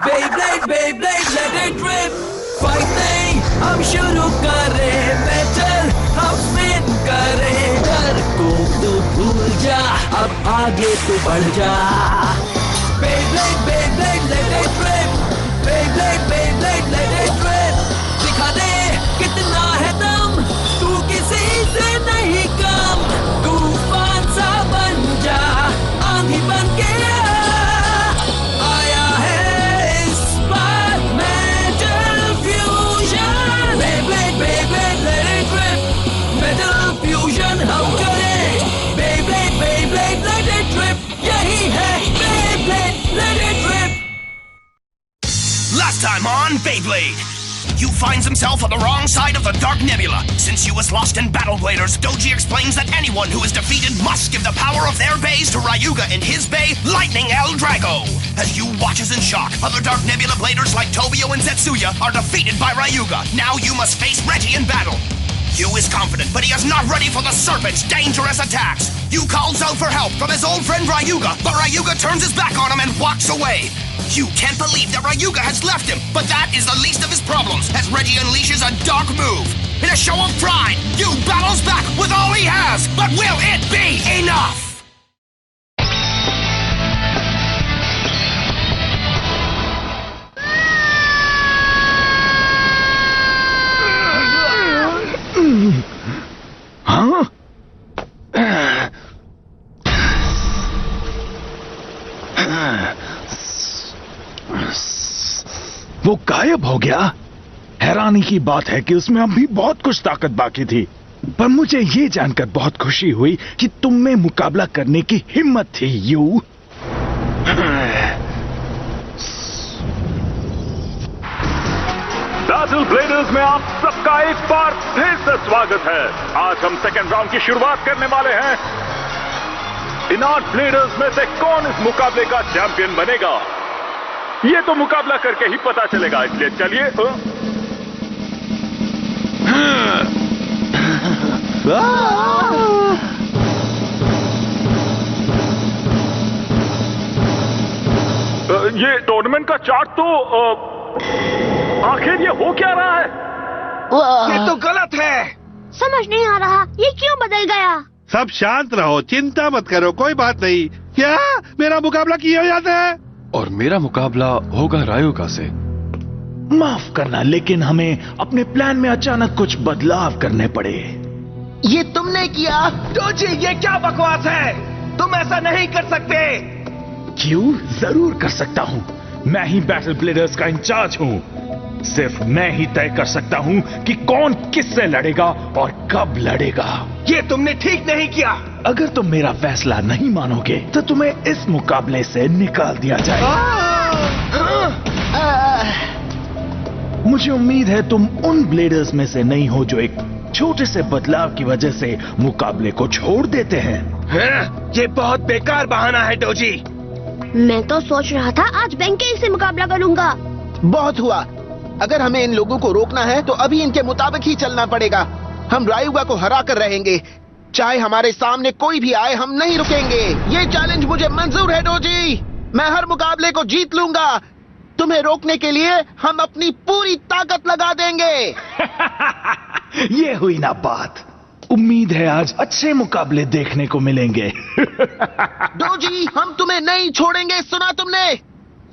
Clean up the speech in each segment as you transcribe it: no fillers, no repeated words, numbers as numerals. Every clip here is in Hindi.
Beyblade, Beyblade, let it rip. Fighting, हम शुरू करें बैटल, हम स्पिन करें डर को तो भूल जा, अब आगे तो बढ़ जा. Beyblade, Beyblade, let it rip. Beyblade, Beyblade, let it rip. दिखा दे कितना है दम, तू किसी से नहीं कम. तूफान सा बन जा, आंधी बन के आया है इस बार metal fusion. Beyblade, Beyblade, let it rip. Metal fusion हम करें. Beyblade, Beyblade, let it rip. यही है Beyblade, let it rip. Last time on Beyblade, Yu finds himself on the wrong side of the Dark Nebula. Since Yu was lost in Battle Bladers, Doji explains that anyone who is defeated must give the power of their bays to Ryuga in his bay, Lightning El Drago. As Yu watches in shock, other Dark Nebula Bladers like Tobio and Zetsuya are defeated by Ryuga. Now Yu must face Reggie in battle. Yu is confident, but he is not ready for the Serpent's dangerous attacks. Yu calls out for help from his old friend Ryuga, but Ryuga turns his back on him and walks away. Yu can't believe that Ryuga has left him, but that is the least of his problems as Reggie unleashes a dark move. In a show of pride, Yu battles back with all he has, but will it be enough? हाँ? वो गायब हो गया. हैरानी की बात है कि उसमें अभी बहुत कुछ ताकत बाकी थी, पर मुझे ये जानकर बहुत खुशी हुई कि तुम में मुकाबला करने की हिम्मत थी यू. बैटल ब्लेडर्स में आप सबका एक बार फिर से स्वागत है. आज हम सेकेंड राउंड की शुरुआत करने वाले हैं. इन 8 ब्लेडर्स में से कौन इस मुकाबले का चैंपियन बनेगा, ये तो मुकाबला करके ही पता चलेगा. इसलिए चलिए ये टूर्नामेंट का चार्ट तो आखिर ये हो क्या रहा है? ये तो गलत है. समझ नहीं आ रहा ये क्यों बदल गया. सब शांत रहो, चिंता मत करो, कोई बात नहीं. क्या मेरा मुकाबला किया जाता है और मेरा मुकाबला होगा रायुगा से. माफ करना, लेकिन हमें अपने प्लान में अचानक कुछ बदलाव करने पड़े. ये तुमने किया? डोजी, ये क्या बकवास है? तुम ऐसा नहीं कर सकते. क्यों? जरूर कर सकता हूं. मैं ही बैटल ब्लेडर्स का इंचार्ज हूं. सिर्फ मैं ही तय कर सकता हूं कि कौन किससे लड़ेगा और कब लड़ेगा. ये तुमने ठीक नहीं किया. अगर तुम मेरा फैसला नहीं मानोगे तो तुम्हें इस मुकाबले से निकाल दिया जाएगा. मुझे उम्मीद है तुम उन ब्लेडर्स में से नहीं हो जो एक छोटे से बदलाव की वजह से मुकाबले को छोड़ देते हैं. ये बहुत बेकार बहाना है डोजी. मैं तो सोच रहा था आज बेंके से मुकाबला करूंगा. बहुत हुआ. अगर हमें इन लोगों को रोकना है तो अभी इनके मुताबिक ही चलना पड़ेगा. हम रायुगा को हरा कर रहेंगे. चाहे हमारे सामने कोई भी आए, हम नहीं रुकेंगे. ये चैलेंज मुझे मंजूर है डोजी. मैं हर मुकाबले को जीत लूंगा. तुम्हें रोकने के लिए हम अपनी पूरी ताकत लगा देंगे. ये हुई ना बात. उम्मीद है आज अच्छे मुकाबले देखने को मिलेंगे. डोजी, हम तुम्हें नहीं छोड़ेंगे. सुना तुमने?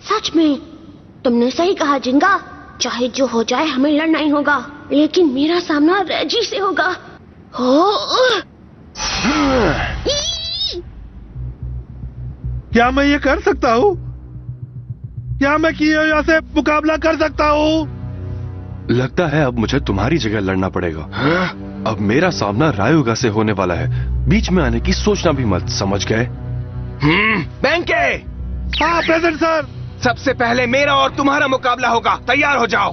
सच में तुमने सही कहा जिंगा. चाहे जो हो जाए हमें लड़ना ही होगा, लेकिन मेरा सामना रेजी से होगा. क्या मैं ये कर सकता हूँ? क्या मैं कियोया से मुकाबला कर सकता हूँ? लगता है अब मुझे तुम्हारी जगह लड़ना पड़ेगा. अब मेरा सामना रायुगा से होने वाला है. बीच में आने की सोचना भी मत. समझ गए? बेंके. हाँ प्रेजेंट सर. सबसे पहले मेरा और तुम्हारा मुकाबला होगा. तैयार हो जाओ.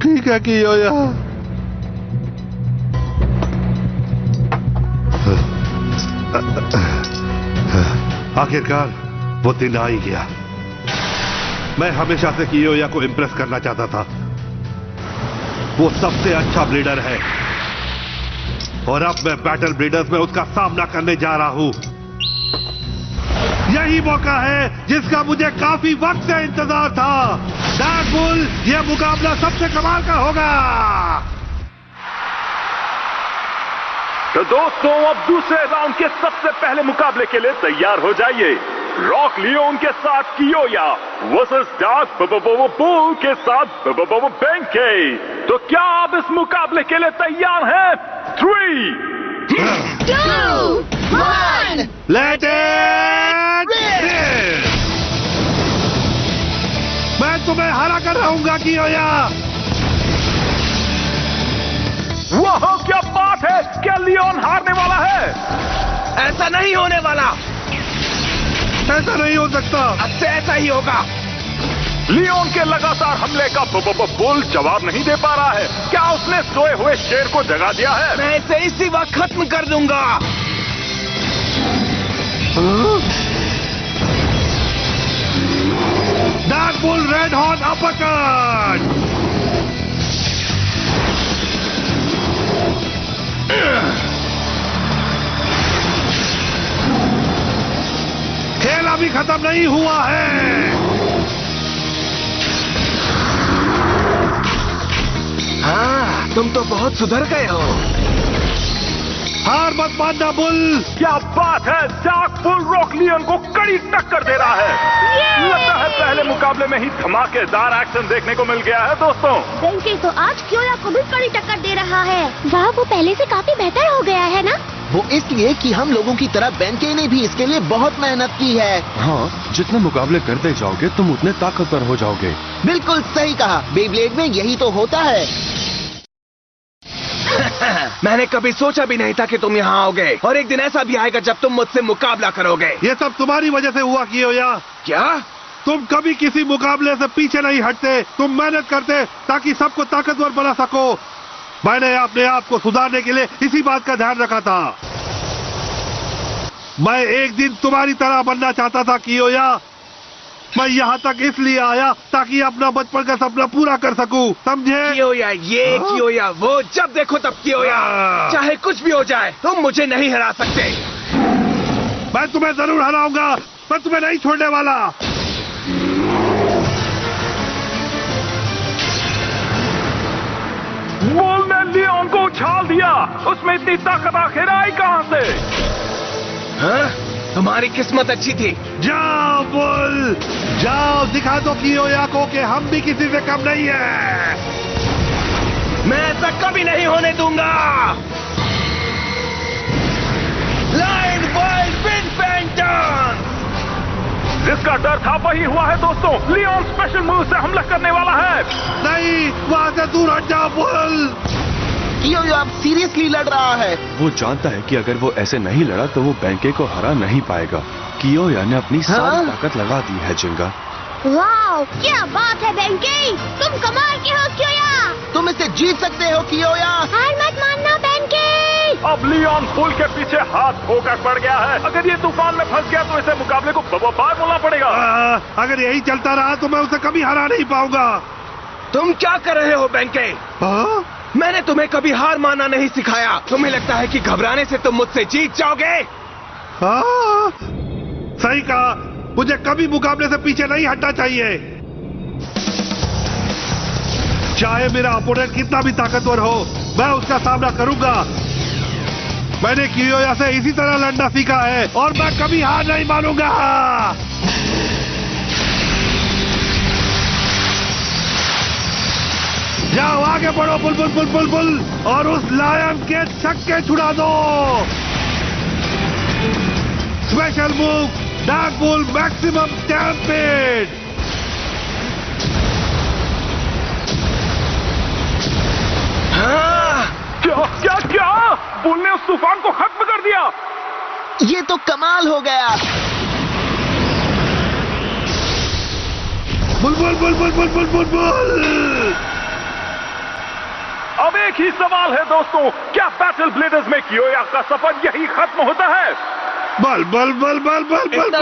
ठीक है कियोया. आखिरकार वो दिन आ ही गया. मैं हमेशा से कियोया को इम्प्रेस करना चाहता था. वो सबसे अच्छा ब्लीडर है और अब मैं बैटल ब्लीडर्स में उसका सामना करने जा रहा हूं. यही मौका है जिसका मुझे काफी वक्त से इंतजार था। डार्क बुल, यह मुकाबला सबसे कमाल का होगा। तो दोस्तों, अब दूसरे राउंड के सबसे पहले मुकाबले के लिए तैयार हो जाइए। रॉक लियोन के साथ कियोया वर्सेस डार्क बुल के साथ बेंके। तो क्या आप इस मुकाबले के लिए तैयार हैं? 3, 2, 1, लेट इट begin! मैं तुम्हें हरा कर रहूंगा कियोया। वाह, क्या बात है! क्या लियोन हारने वाला है? ऐसा नहीं होने वाला। ऐसा नहीं हो सकता। अब से ऐसा ही होगा। लियोन के लगातार हमले का बुल जवाब नहीं दे पा रहा है। क्या उसने सोए हुए शेर को जगा दिया है? मैं इसे इसी वक्त खत्म कर दूंगा। Dark bull red hot uppercut. खेल अभी खत्म नहीं हुआ है। हाँ, तुम तो बहुत सुधर गए हो। हार मत मानना बुल। क्या बात है! डार्क बुल रॉक लियोन को कड़ी टक्कर दे रहा है। लगता है पहले मुकाबले में ही धमाकेदार एक्शन देखने को मिल गया है दोस्तों। बेंके तो आज कियोया को भी कड़ी टक्कर दे रहा है। वाह, वो पहले से काफी बेहतर हो गया है ना? वो इसलिए कि हम लोगों की तरह बेंके ने भी इसके लिए बहुत मेहनत की है। हाँ, जितने मुकाबले करते जाओगे तुम उतने ताकतवर हो जाओगे। बिल्कुल सही कहा। बेब्लेड में यही तो होता है। मैंने कभी सोचा भी नहीं था कि तुम यहाँ आओगे, और एक दिन ऐसा भी आएगा जब तुम मुझसे मुकाबला करोगे। ये सब तुम्हारी वजह से हुआ कियोया। क्या? तुम कभी किसी मुकाबले से पीछे नहीं हटते। तुम मेहनत करते ताकि सबको ताकतवर बना सको। मैंने अपने आप को सुधारने के लिए इसी बात का ध्यान रखा था। मैं एक दिन तुम्हारी तरह बनना चाहता था कियोया। मैं यहाँ तक इसलिए आया ताकि अपना बचपन का सपना पूरा कर सकूं, समझे? कियोया ये, कियोया वो, जब देखो तब कियोया। चाहे कुछ भी हो जाए, तुम मुझे नहीं हरा सकते। मैं तुम्हें जरूर हराऊंगा। मैं तुम्हें नहीं छोड़ने वाला। बुल ने लियोन को उछाल दिया। उसमें इतनी ताकत आखिर आई कहां से? हाँ? तुम्हारी किस्मत अच्छी थी। जाओ बुल, जाओ दिखा दो कियोया को कि हम भी किसी से कम नहीं है। मैं ऐसा कभी नहीं होने दूंगा। Line wild wind Patton. जिसका डर था वही हुआ है दोस्तों। लियोन स्पेशल मूव से हमला करने वाला है। नहीं, वहां से दूर हट जाओ बुल। कियोया अब सीरियसली लड़ रहा है। वो जानता है कि अगर वो ऐसे नहीं लड़ा तो वो बेंके को हरा नहीं पाएगा। कियोया ने अपनी सारी ताकत लगा दी है जिंगा। वाह, क्या बात है बेंके! तुम कमाल के हो कियोया। तुम इसे जीत सकते हो कियोया। हार मत मानना बेंके। अब लियोन बुल के पीछे हाथ धोकर पड़ गया है। अगर ये तूफान में फंस गया तो इसे मुकाबले को बार बोलना पड़ेगा। अगर यही चलता रहा तो मैं उसे कभी हरा नहीं पाऊंगा। तुम क्या कर रहे हो बेंके? मैंने तुम्हें कभी हार मानना नहीं सिखाया। तुम्हें लगता है कि घबराने से तुम मुझसे जीत जाओगे? सही कहा। मुझे कभी मुकाबले से पीछे नहीं हटना चाहिए। चाहे मेरा अपोनेंट कितना भी ताकतवर हो, मैं उसका सामना करूंगा। मैंने कियोया से इसी तरह लड़ना सीखा है और मैं कभी हार नहीं मानूंगा। जाओ आगे बढ़ो bull bull bull bull bull, और उस लायन के छक्के छुड़ा दो। Special move dark bull maximum stampede. क्या क्या क्या? बुल ने उस तूफान को खत्म कर दिया। ये तो कमाल हो गया। Bull bull bull bull bull bull bull bull. अब एक ही सवाल है दोस्तों, क्या बैटल ब्लेडर्स में कियोया का सफर यही खत्म होता है? बल बल बल बल बल बल बल।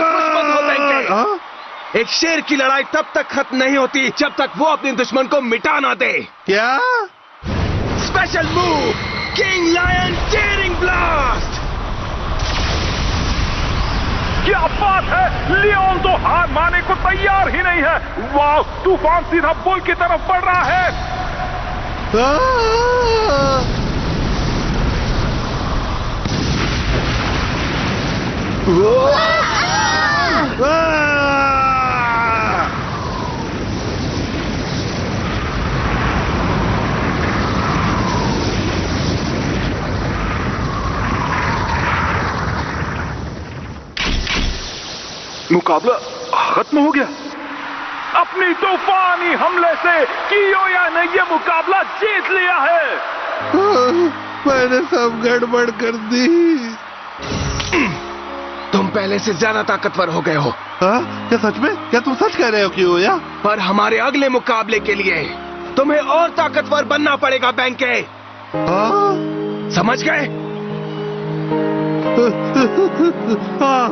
एक शेर की लड़ाई तब तक खत्म नहीं होती जब तक वो अपने दुश्मन को मिटा ना दे। क्या? Special move king lion tearing blast. क्या बात है, लियोन तो हार मानने को तैयार ही नहीं है। वाह, तूफान सीधा बुल की तरफ बढ़ रहा है। मुकाबला खत्म हो गया। अपनी तूफानी हमले से कियोया ने यह मुकाबला जीत लिया है। मैंने सब गड़बड़ कर दी। तुम पहले से ज्यादा ताकतवर हो गए हो। हाँ? क्या सच में? क्या तुम सच कह रहे हो कियोया? पर हमारे अगले मुकाबले के लिए तुम्हें और ताकतवर बनना पड़ेगा बैंके। हाँ? समझ गए? हाँ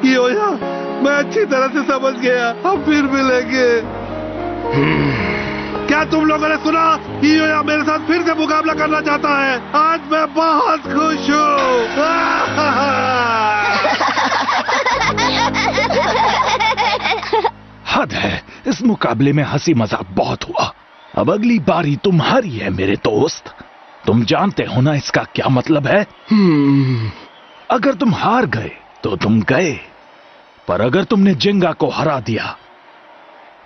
कियोया, मैं अच्छी तरह से समझ गया। हम फिर मिलेंगे। क्या तुम लोगों ने सुना? कियोया मेरे साथ फिर से मुकाबला करना चाहता है। आज मैं बहुत खुश हूँ। हद है, इस मुकाबले में हंसी मजाक बहुत हुआ। अब अगली बारी तुम्हारी है मेरे दोस्त। तुम जानते हो ना इसका क्या मतलब है? अगर तुम हार गए तो तुम गए, पर अगर तुमने जिंगा को हरा दिया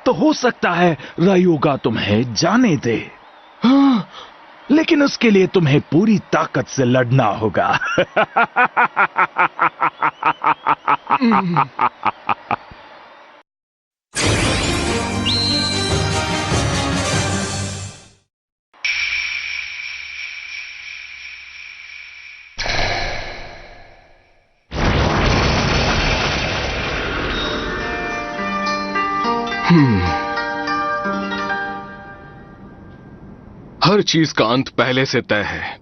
तो हो सकता है रायुगा तुम्हें जाने दे। हाँ, लेकिन उसके लिए तुम्हें पूरी ताकत से लड़ना होगा। हर चीज का अंत पहले से तय है।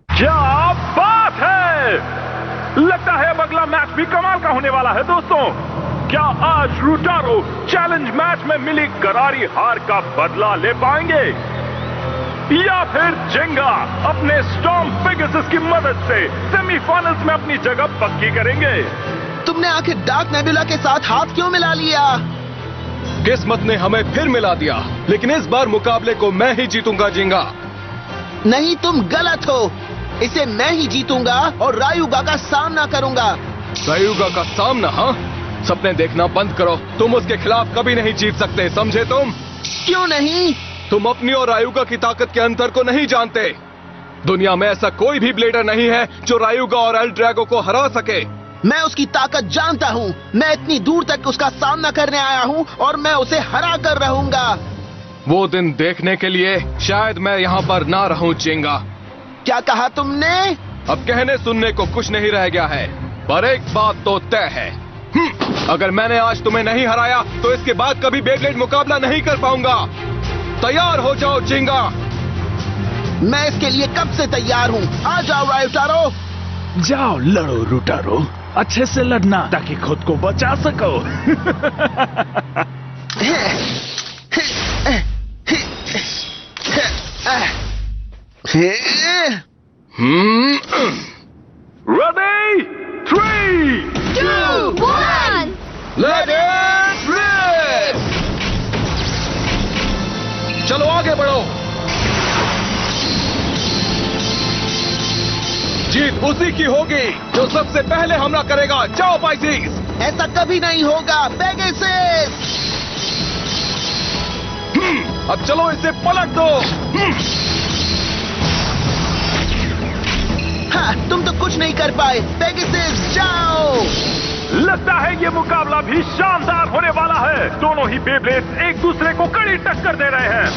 क्या बात है, लगता है अब अगला मैच भी कमाल का होने वाला है। दोस्तों, क्या आज रूटारो चैलेंज मैच में मिली करारी हार का बदला ले पाएंगे, या फिर जिंगा अपने स्टॉर्म पेगासस की मदद से सेमीफाइनल्स में अपनी जगह पक्की करेंगे? तुमने आखिर डार्क नेबुला के साथ हाथ क्यों मिला लिया? किस्मत ने हमें फिर मिला दिया, लेकिन इस बार मुकाबले को मैं ही जीतूंगा जिंगा। नहीं, तुम गलत हो। इसे मैं ही जीतूंगा और रायुगा का सामना करूंगा। रायुगा का सामना? हाँ, सपने देखना बंद करो। तुम उसके खिलाफ कभी नहीं जीत सकते, समझे तुम? क्यों नहीं? तुम अपनी और रायुगा की ताकत के अंतर को नहीं जानते। दुनिया में ऐसा कोई भी ब्लेडर नहीं है जो रायुगा और एल ड्रैगो को हरा सके। मैं उसकी ताकत जानता हूँ। मैं इतनी दूर तक उसका सामना करने आया हूँ और मैं उसे हरा कर रहूंगा। वो दिन देखने के लिए शायद मैं यहाँ पर ना रहूं जिंगा। क्या कहा तुमने? अब कहने सुनने को कुछ नहीं रह गया है, पर एक बात तो तय है। अगर मैंने आज तुम्हें नहीं हराया तो इसके बाद कभी बेब्लेड मुकाबला नहीं कर पाऊंगा। तैयार हो जाओ जिंगा। मैं इसके लिए कब से तैयार हूँ। आ जाओ रायुटारो। जाओ लड़ो रूटारो, अच्छे से लड़ना ताकि खुद को बचा सको। Ready, 3, 2, 1 Let it rip! चलो आगे बढ़ो। जीत उसी की होगी जो सबसे पहले हमला करेगा। जाओ पाइसीस। ऐसा कभी नहीं होगा पेगासस। अब चलो इसे पलट दो। हाँ, तुम तो कुछ नहीं कर पाए। पेगासस जाओ। लगता है ये मुकाबला भी शानदार होने वाला है। दोनों ही बेब्लेड्स एक दूसरे को कड़ी टक्कर दे रहे हैं।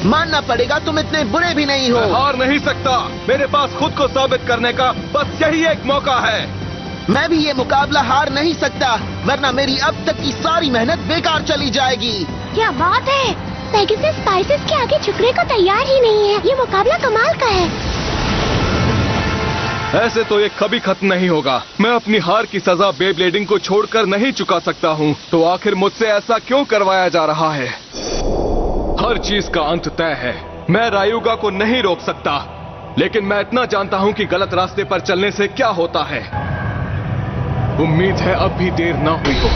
मानना पड़ेगा तुम इतने बुरे भी नहीं हो। मैं हार नहीं सकता। मेरे पास खुद को साबित करने का बस यही एक मौका है। मैं भी ये मुकाबला हार नहीं सकता, वरना मेरी अब तक की सारी मेहनत बेकार चली जाएगी। क्या बात है, पेगासस स्पाइसेस के आगे झुकने को तैयार ही नहीं है। ये मुकाबला कमाल का है। ऐसे तो ये कभी खत्म नहीं होगा। मैं अपनी हार की सजा बेब्लेडिंग को छोड़कर नहीं चुका सकता हूँ। तो आखिर मुझसे ऐसा क्यों करवाया जा रहा है? हर चीज का अंत तय है। मैं रायुगा को नहीं रोक सकता, लेकिन मैं इतना जानता हूं कि गलत रास्ते पर चलने से क्या होता है। उम्मीद है अब भी देर ना हुई हो।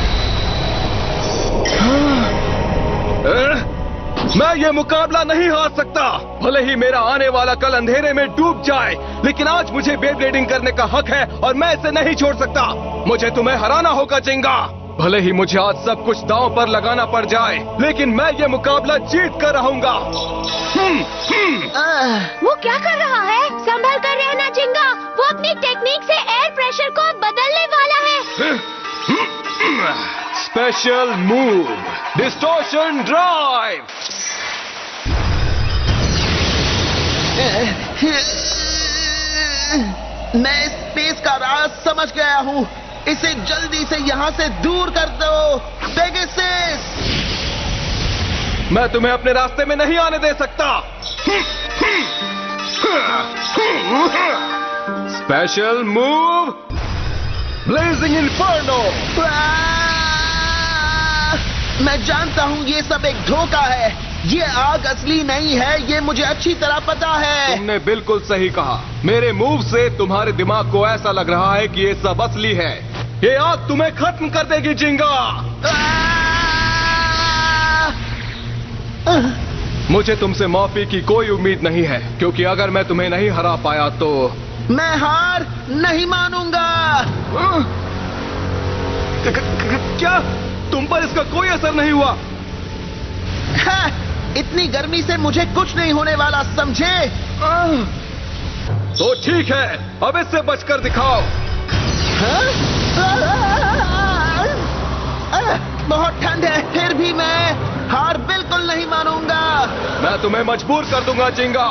मैं ये मुकाबला नहीं हार सकता। भले ही मेरा आने वाला कल अंधेरे में डूब जाए, लेकिन आज मुझे बेब्लेडिंग करने का हक है और मैं इसे नहीं छोड़ सकता। मुझे तुम्हें हराना होगा जिंगा। भले ही मुझे आज सब कुछ दांव पर लगाना पड़ जाए, लेकिन मैं ये मुकाबला जीत कर रहूंगा। वो क्या कर रहा है? संभल कर रहना जिंगा। वो अपनी टेक्निक से एयर प्रेशर को बदलने वाला है। Special move, distortion drive. मैं स्पेस का राज समझ गया हूँ। इसे जल्दी से यहाँ से दूर कर दो, पेगासस। मैं तुम्हें अपने रास्ते में नहीं आने दे सकता। Special move, blazing inferno. मैं जानता हूँ ये सब एक धोखा है। ये आग असली नहीं है, ये मुझे अच्छी तरह पता है। तुमने बिल्कुल सही कहा। मेरे मूव से तुम्हारे दिमाग को ऐसा लग रहा है कि ये सब असली है। ये आग तुम्हें खत्म कर देगी जिंगा। मुझे तुमसे माफी की कोई उम्मीद नहीं है, क्योंकि अगर मैं तुम्हें नहीं हरा पाया तो मैं हार नहीं मानूंगा। क्या तुम पर इसका कोई असर नहीं हुआ? इतनी गर्मी से मुझे कुछ नहीं होने वाला, समझे? तो ठीक है, अब इससे बचकर दिखाओ। बहुत ठंड है, फिर भी मैं हार बिल्कुल नहीं मानूंगा। मैं तुम्हें मजबूर कर दूंगा जिंगा।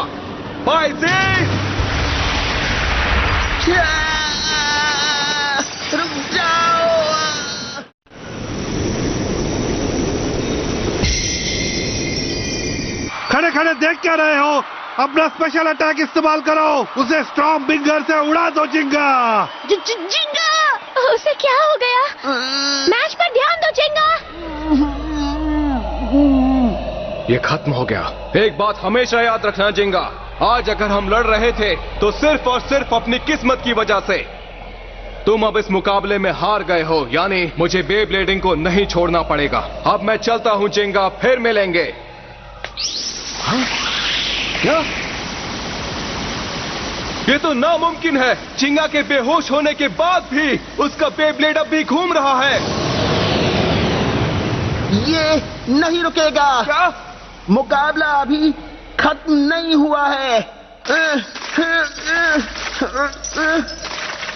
रुक जाओ। खड़े खड़े देख क्या रहे हो? अपना स्पेशल अटैक इस्तेमाल करो। उसे स्टॉर्म बिंगर से उड़ा दो जिंगा। जिंगा, उसे क्या हो गया? मैच पर ध्यान दो जिंगा। ये खत्म हो गया। एक बात हमेशा याद रखना जिंगा, आज अगर हम लड़ रहे थे तो सिर्फ और सिर्फ अपनी किस्मत की वजह से। तुम अब इस मुकाबले में हार गए हो, यानी मुझे बेब्लेडिंग को नहीं छोड़ना पड़ेगा। अब मैं चलता हूँ जिंगा, फिर मिलेंगे। क्या? ये तो नामुमकिन है। जिंगा के बेहोश होने के बाद भी उसका बेब्लेड अब भी घूम रहा है। ये नहीं रुकेगा। क्या? मुकाबला अभी खत्म नहीं हुआ है।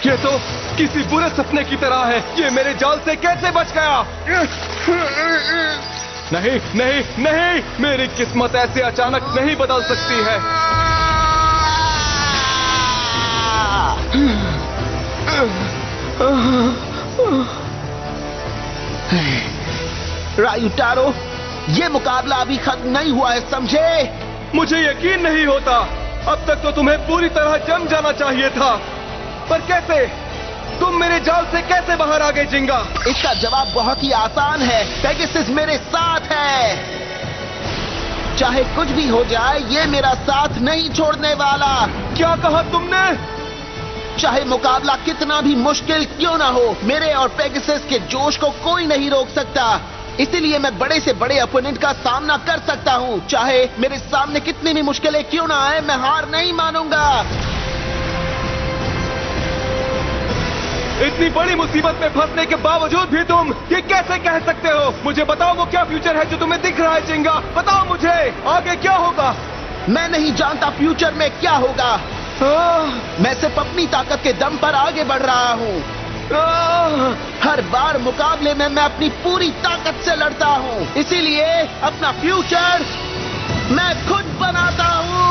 ये तो किसी बुरे सपने की तरह है। ये मेरे जाल से कैसे बच गया? नहीं नहीं नहीं, मेरी किस्मत ऐसे अचानक नहीं बदल सकती है। रायुटारो, ये मुकाबला अभी खत्म नहीं हुआ है, समझे? मुझे यकीन नहीं होता। अब तक तो तुम्हें पूरी तरह जम जाना चाहिए था, पर कैसे? तुम मेरे जाल से कैसे बाहर आ गए जिंगा? इसका जवाब बहुत ही आसान है। पेगासस मेरे साथ है। चाहे कुछ भी हो जाए, ये मेरा साथ नहीं छोड़ने वाला। क्या कहा तुमने? चाहे मुकाबला कितना भी मुश्किल क्यों ना हो, मेरे और पेगासस के जोश को कोई नहीं रोक सकता। इसीलिए मैं बड़े से बड़े ओपोनेंट का सामना कर सकता हूँ। चाहे मेरे सामने कितनी भी मुश्किलें क्यों ना आए, मैं हार नहीं मानूंगा। इतनी बड़ी मुसीबत में फंसने के बावजूद भी तुम ये कैसे कह सकते हो? मुझे बताओ, वो क्या फ्यूचर है जो तुम्हें दिख रहा है जिंगा? बताओ मुझे, आगे क्या होगा? मैं नहीं जानता फ्यूचर में क्या होगा। मैं सिर्फ अपनी ताकत के दम पर आगे बढ़ रहा हूँ। हर बार मुकाबले में मैं अपनी पूरी ताकत से लड़ता हूँ। इसीलिए अपना फ्यूचर मैं खुद बनाता हूँ।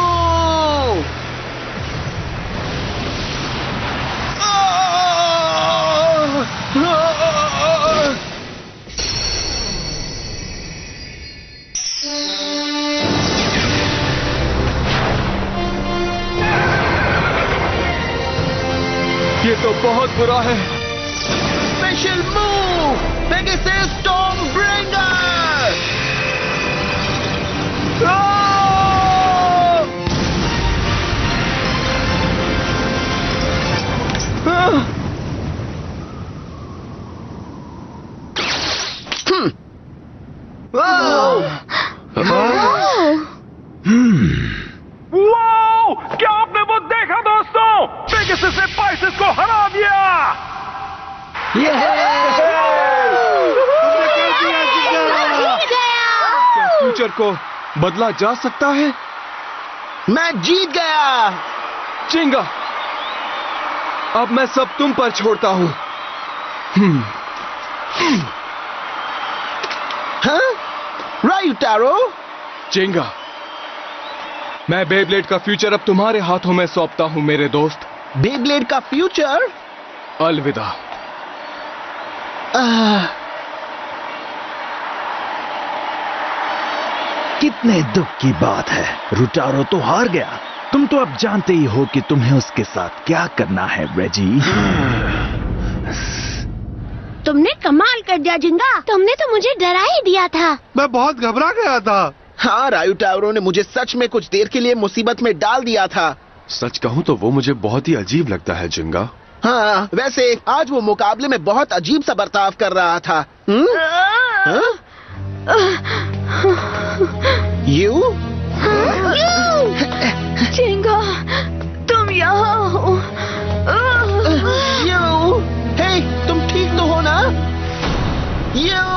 ये तो बहुत बुरा है। Special move, Pegasus Stormbringer. Wow! क्या आपने वो देखा दोस्तों? पेगासस ने पाइसेस को हरा दिया। क्या फ्यूचर को बदला जा सकता है? मैं जीत गया। जिंगा, अब मैं सब तुम पर छोड़ता हूं। हाँ? रायुटारो? जिंगा, मैं बेब्लेड का फ्यूचर अब तुम्हारे हाथों में सौंपता हूं मेरे दोस्त। बेब्लेड का फ्यूचर? अलविदा। कितने दुख की बात है, रुटारो तो हार गया। तुम तो अब जानते ही हो कि तुम्हें उसके साथ क्या करना है, रेजी। तुमने कमाल कर दिया जिंगा, तुमने तो मुझे डरा ही दिया था। मैं बहुत घबरा गया था। हाँ, रायुटारो ने मुझे सच में कुछ देर के लिए मुसीबत में डाल दिया था। सच कहूं तो वो मुझे बहुत ही अजीब लगता है जिंगा। हाँ, वैसे आज वो मुकाबले में बहुत अजीब सा बर्ताव कर रहा था। यू? जिंगा, तुम यहाँ हो। यू? हे, तुम ठीक तो हो ना? यू?